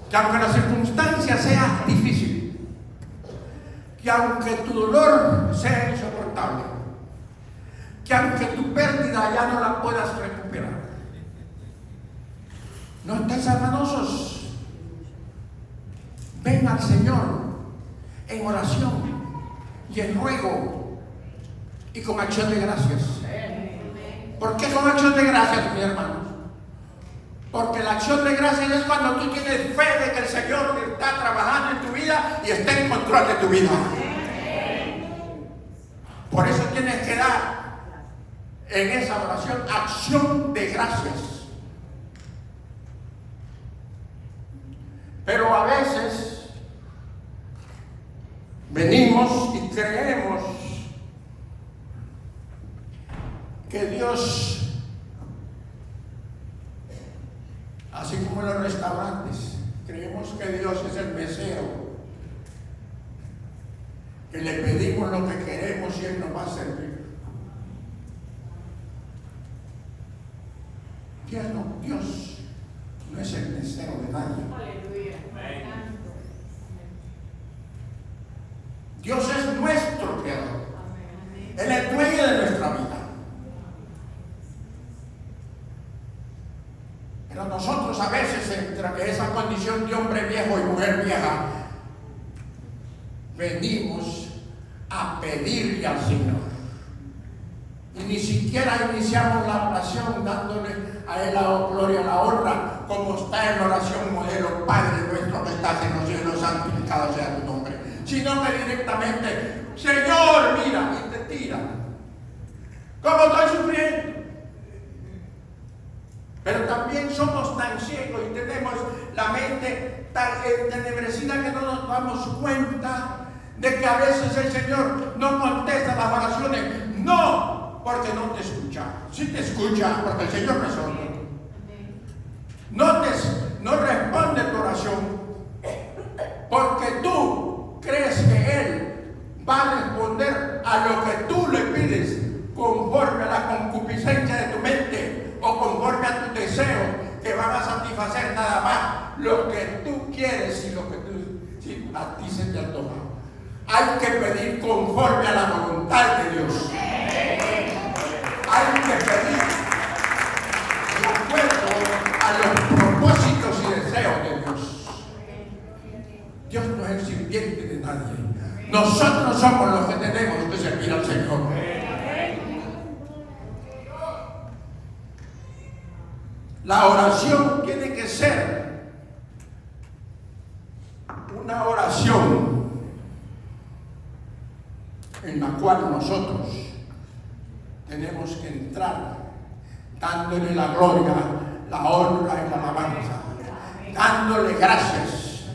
Que aunque la circunstancia sea difícil, que aunque tu dolor sea insoportable, que aunque tu pérdida ya no la puedas recuperar, no estéis afanosos. Ven al Señor en oración y en ruego y con acción de gracias. ¿Por qué con acción de gracias, mis hermanos? Porque la acción de gracias es cuando tú tienes fe de que el Señor está trabajando en tu vida y está en control de tu vida. Por eso tienes que dar en esa oración acción de gracias. Pero a veces venimos y creemos que Dios, así como en los restaurantes, creemos que Dios es el mesero, que le pedimos lo que queremos y Él nos va a servir. Dios no es el mesero de nadie. Dios es nuestro creador. Él es dueño de nuestra vida. Pero nosotros a veces, entre esa condición de hombre viejo y mujer vieja, venimos a pedirle al Señor. Y ni siquiera iniciamos la oración dándole a Él la gloria, la honra, como está en la oración modelo: Padre nuestro que estás en los cielos, santificado sea tu nombre. Sino que directamente: Señor, mira, mentira. ¿Cómo estoy sufriendo? Pero también somos tan ciegos y tenemos la mente tan entenebrecida que no nos damos cuenta de que a veces el Señor no contesta las oraciones. No, porque no te escucha. Sí te escucha, porque el Señor no es sordo. No responde tu oración, porque tú crees que Él va a responder a lo que tú le pides conforme a la concupiscencia de tu mente o conforme a tu deseo, que van a satisfacer nada más lo que tú quieres y lo que si a ti se te antoja. Hay que pedir conforme a la voluntad de Dios. Hay que pedir de acuerdo a los propósitos y deseos de Dios. Dios no es el sirviente de nadie. Nosotros somos los que tenemos que servir al Señor. La oración tiene que ser una oración en la cual nosotros tenemos que entrar dándole la gloria, la honra y la alabanza, dándole gracias,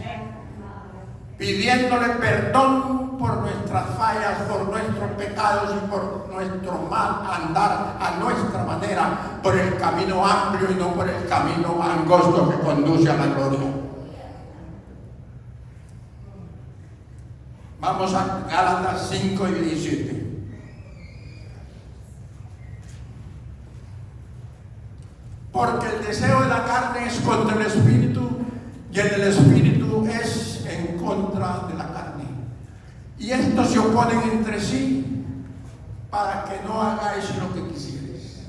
pidiéndole perdón por nuestras fallas, por nuestros pecados y por nuestro mal andar a nuestra manera, por el camino amplio y no por el camino angosto que conduce a la gloria. Vamos a Gálatas 5 y 17. Porque el deseo de la carne es contra el espíritu y el del espíritu es en contra de la carne. Y estos se oponen entre sí para que no hagáis lo que quisierais.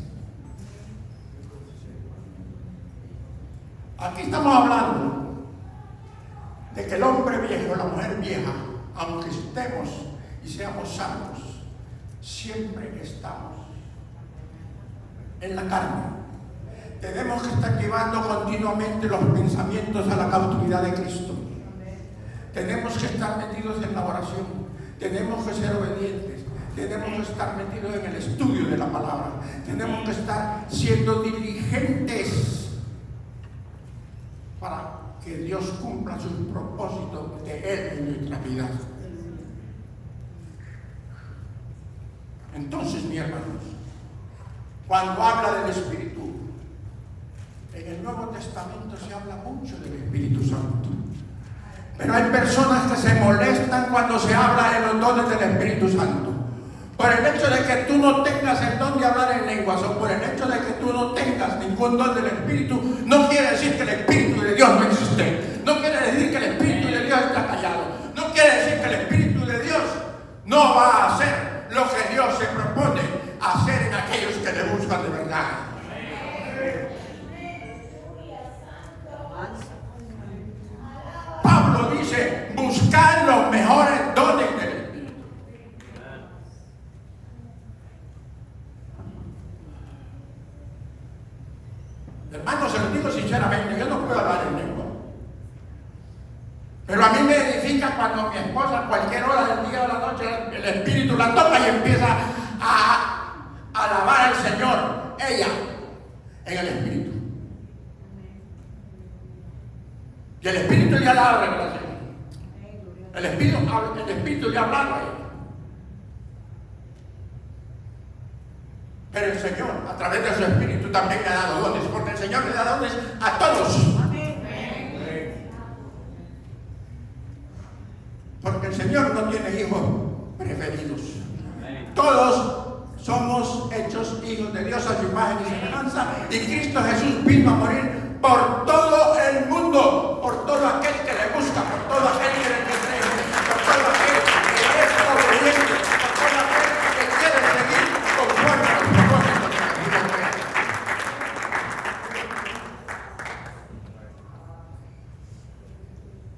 Aquí estamos hablando de que el hombre viejo, la mujer vieja, aunque estemos y seamos sanos, siempre estamos en la carne. Tenemos que estar llevando continuamente los pensamientos a la cautividad de Cristo. Tenemos que estar metidos en la oración. Tenemos que ser obedientes. Tenemos que estar metidos en el estudio de la palabra. Tenemos que estar siendo diligentes para que Dios cumpla sus propósitos de Él en nuestra vida. Entonces, mis hermanos, cuando habla del Espíritu, en el Nuevo Testamento se habla mucho del Espíritu Santo. Pero hay personas que se molestan cuando se habla de los dones del Espíritu Santo. Por el hecho de que tú no tengas el don de hablar en lenguas, o por el hecho de que tú no tengas ningún don del Espíritu, no quiere decir que el Espíritu de Dios no existe. No quiere decir que el Espíritu de Dios está callado. No quiere decir que el Espíritu de Dios no va a hacer lo que Dios se propone hacer en aquellos que le buscan de verdad. Pablo dice, buscar los mejores dones del Espíritu. Hermanos, se lo digo sinceramente, yo no puedo hablar en lengua. Pero a mí me edifica cuando mi esposa a cualquier hora del día o de la noche el Espíritu la toca y empieza a alabar al Señor, ella, en el Espíritu. Y el Espíritu ya da revelación. El Espíritu ya habla a ella. Pero el Señor, a través de su Espíritu, también le ha dado dones, porque el Señor le da dones a todos. Porque el Señor no tiene hijos preferidos. Todos somos hechos hijos de Dios a su imagen y semejanza, y Cristo Jesús vino a morir por todo el mundo, por todo aquel que le busca, por todo aquel que le cree, por todo aquel que es obediente, por todo aquel que quiere seguir conforme a los propósitos de Dios.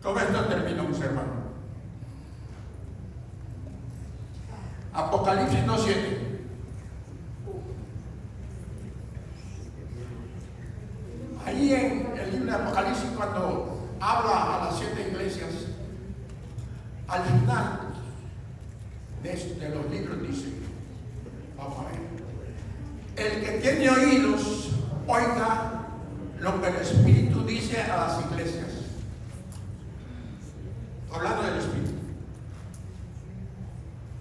Con esto termino, mis hermanos. Apocalipsis 2:7. Ahí en el libro de Apocalipsis, cuando habla a las 7 iglesias, al final de los libros dice: El que tiene oídos, oiga lo que el Espíritu dice a las iglesias. Hablando del Espíritu.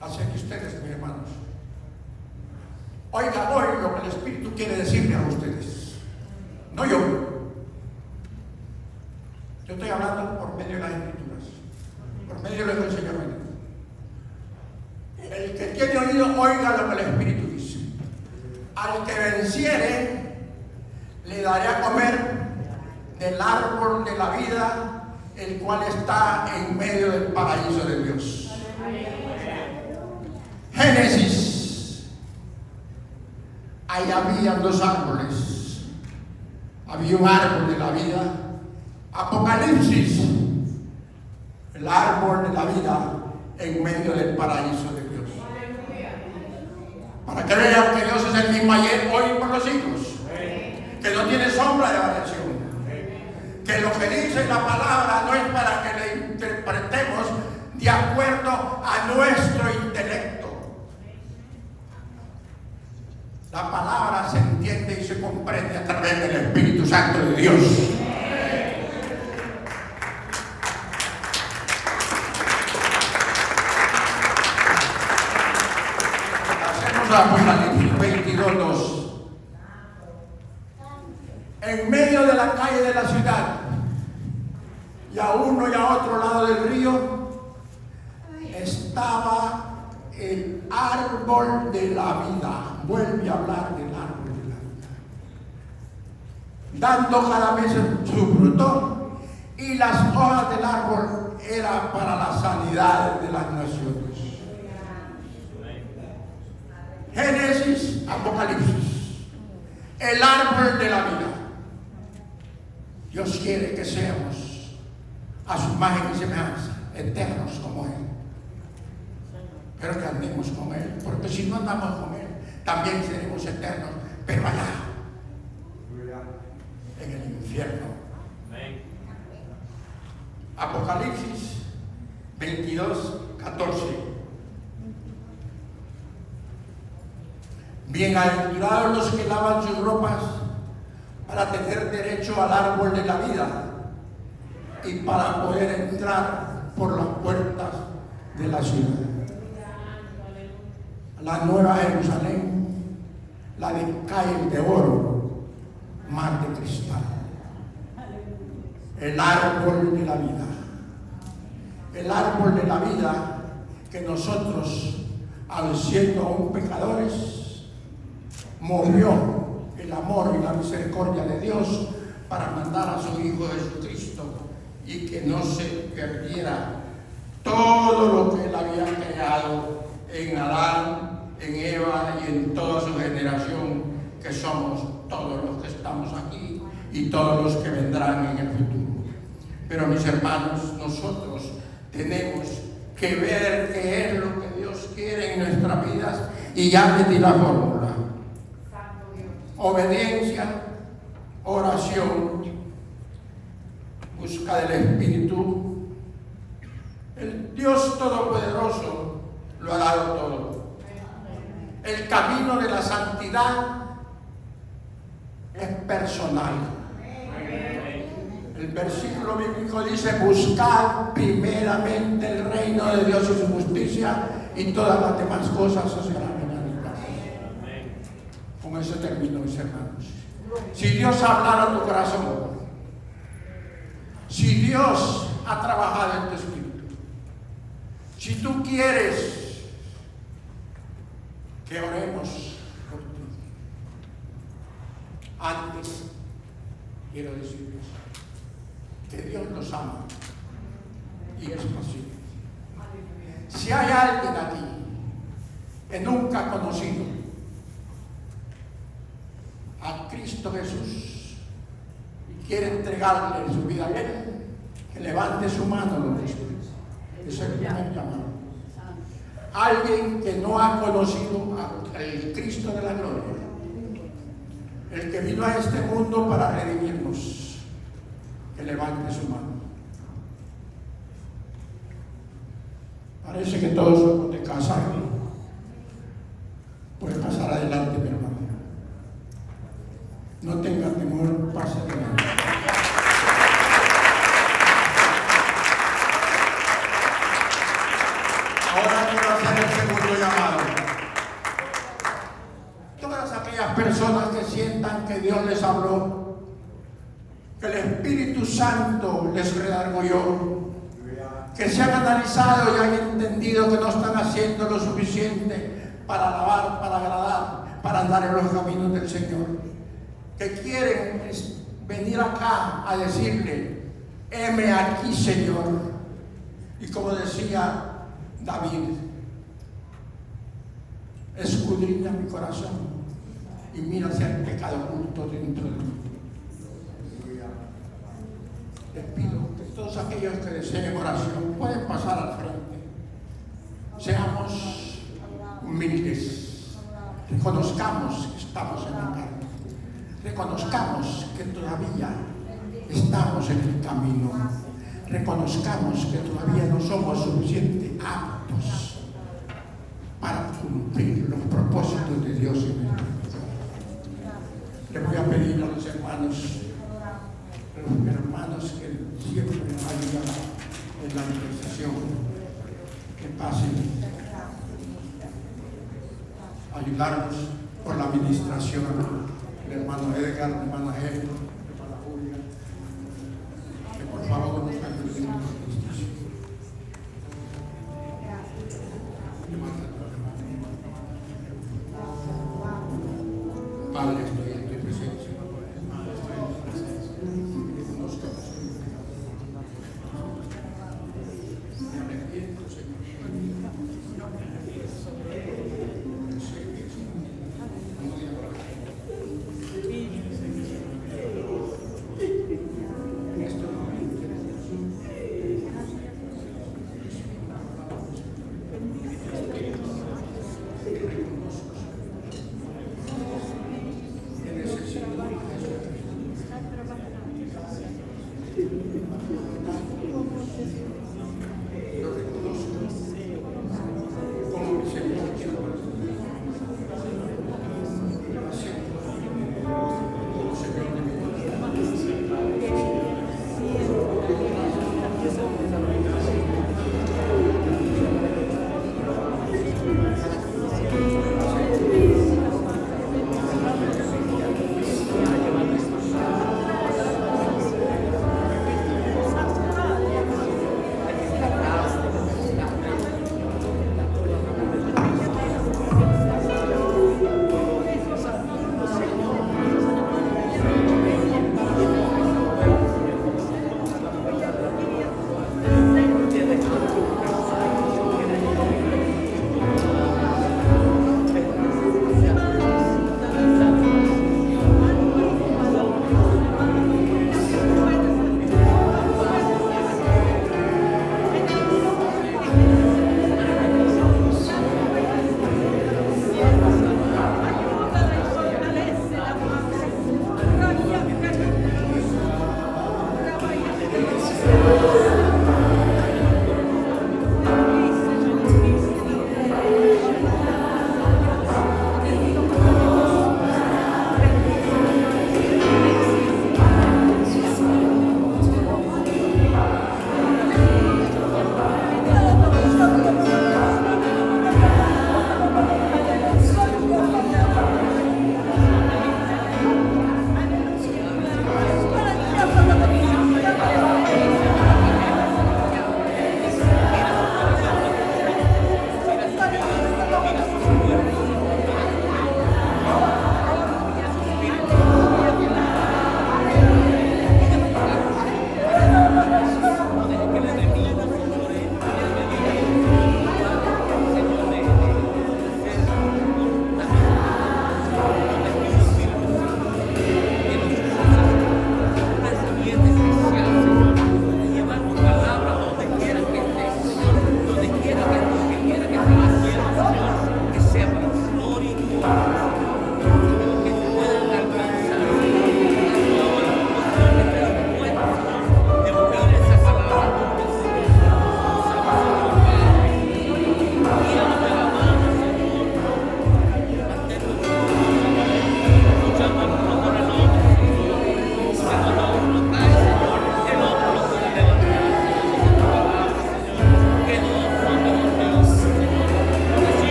Así que ustedes, mis hermanos, oigan hoy lo que el Espíritu quiere decirle a ustedes. No yo. Yo estoy hablando por medio de las Escrituras, por medio de lo que el Señor me dice. El que tiene oído, oiga lo que el Espíritu dice. Al que venciere, le daré a comer del árbol de la vida, el cual está en medio del paraíso de Dios. Génesis. Ahí había dos árboles. Había un árbol de la vida. Apocalipsis. El árbol de la vida en medio del paraíso de Dios. Para que vean que Dios es el mismo ayer, hoy y por los siglos. Que no tiene sombra de variación. Que lo que dice la palabra no es para que le interpretemos de acuerdo a nuestro intelecto. La palabra se entiende y se comprende a través del Espíritu Santo de Dios. Apocalipsis 22:2. En medio de la calle de la ciudad y a uno y a otro lado del río estaba el árbol de la vida. Vuelve a hablar del árbol de la vida, dando cada mes su fruto, y las hojas del árbol eran para la sanidad de las naciones. Génesis, Apocalipsis, el árbol de la vida. Dios quiere que seamos a su imagen y semejanza, eternos como Él, pero que andemos con Él, porque si no andamos con Él, también seremos eternos, pero allá, en el infierno. Apocalipsis 22:14. Bienaventurados los que lavan sus ropas para tener derecho al árbol de la vida y para poder entrar por las puertas de la ciudad. La nueva Jerusalén, la de calles de oro, mar de cristal. El árbol de la vida. El árbol de la vida que nosotros, al siendo aún pecadores, movió el amor y la misericordia de Dios para mandar a su Hijo Jesucristo y que no se perdiera todo lo que Él había creado en Adán, en Eva y en toda su generación, que somos todos los que estamos aquí y todos los que vendrán en el futuro. Pero mis hermanos, nosotros tenemos que ver qué es lo que Dios quiere en nuestras vidas, y ya le di la fórmula: obediencia, oración, busca del Espíritu. El Dios Todopoderoso lo ha dado todo. El camino de la santidad es personal. El versículo bíblico dice: buscad primeramente el reino de Dios y su justicia, y todas las demás cosas os serán añadidas. Con eso termino, mis hermanos. Si Dios hablara a tu corazón, si Dios ha trabajado en tu espíritu, si tú quieres que oremos por ti, antes quiero decirles que Dios nos ama y es posible. Si hay alguien aquí que nunca ha conocido a Cristo Jesús y quiere entregarle su vida a Él, que levante su mano, los Espíritus. Es el primer llamado. Alguien que no ha conocido al Cristo de la gloria, el que vino a este mundo para redimirnos, que levante su mano. Parece que todos somos de casa. Puede pasar adelante, mi hermano. pase de mí. Ahora quiero hacer el segundo llamado. Todas aquellas personas que sientan que Dios les habló, que el Espíritu Santo les redarguyó, que se han analizado y han entendido que no están haciendo lo suficiente para alabar, para agradar, para andar en los caminos del Señor, que quieren venir acá a decirle: heme aquí, Señor. Y como decía David, escudriña mi corazón y mira si hay pecado oculto dentro de mí. Les pido que todos aquellos que deseen oración pueden pasar al frente. Seamos humildes, reconozcamos que estamos en la carne, reconozcamos que todavía estamos en el camino, reconozcamos que todavía no somos suficientemente aptos para cumplir los propósitos de Dios en el mundo. Le voy a pedir a los hermanos que siempre me ayudan en la intercesión, que pasen a ayudarnos por la administración, el hermano Edgar, el hermano Ejemplo, el hermano Julia, que por favor nos ayuden en la administración. Padre, estoy en tu presencia.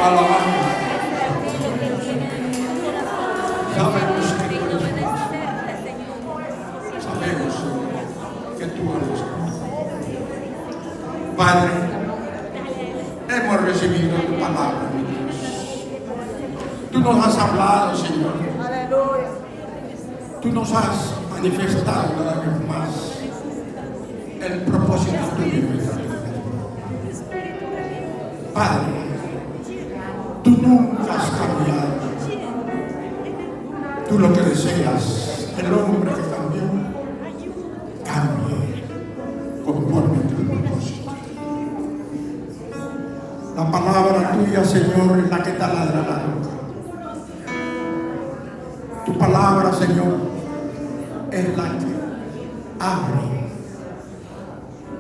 Alabamos. Sabemos que tú eres Dios. Sabemos que tú eres Dios. Padre, hemos recibido tu palabra, mi Dios. Tú nos has hablado, Señor. Tú nos has manifestado cada vez más el propósito tuyo en nuestra vida. Padre, tú nunca has cambiado. Tú lo que deseas, el hombre que cambió, cambie conforme a tu propósito. La palabra tuya, Señor, es la que taladra la roca. Tu palabra, Señor, es la que abre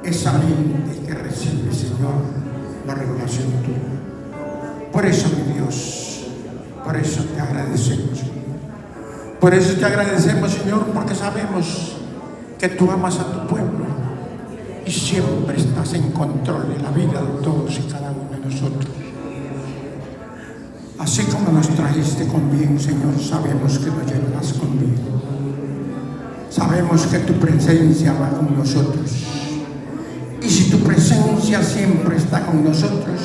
esa mente que recibe, Señor, la revelación tuya. Por eso, mi Dios, por eso te agradecemos. Por eso te agradecemos, Señor, porque sabemos que tú amas a tu pueblo y siempre estás en control de la vida de todos y cada uno de nosotros. Así como nos trajiste con bien, Señor, sabemos que nos llevarás con bien. Sabemos que tu presencia va con nosotros. Y si tu presencia siempre está con nosotros,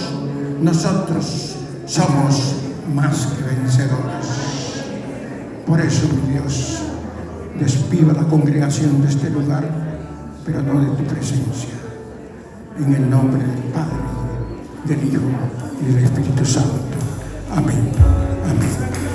nosotros somos más que vencedores. Por eso, mi Dios, despido a la congregación de este lugar, pero no de tu presencia. En el nombre del Padre, del Hijo y del Espíritu Santo. Amén. Amén.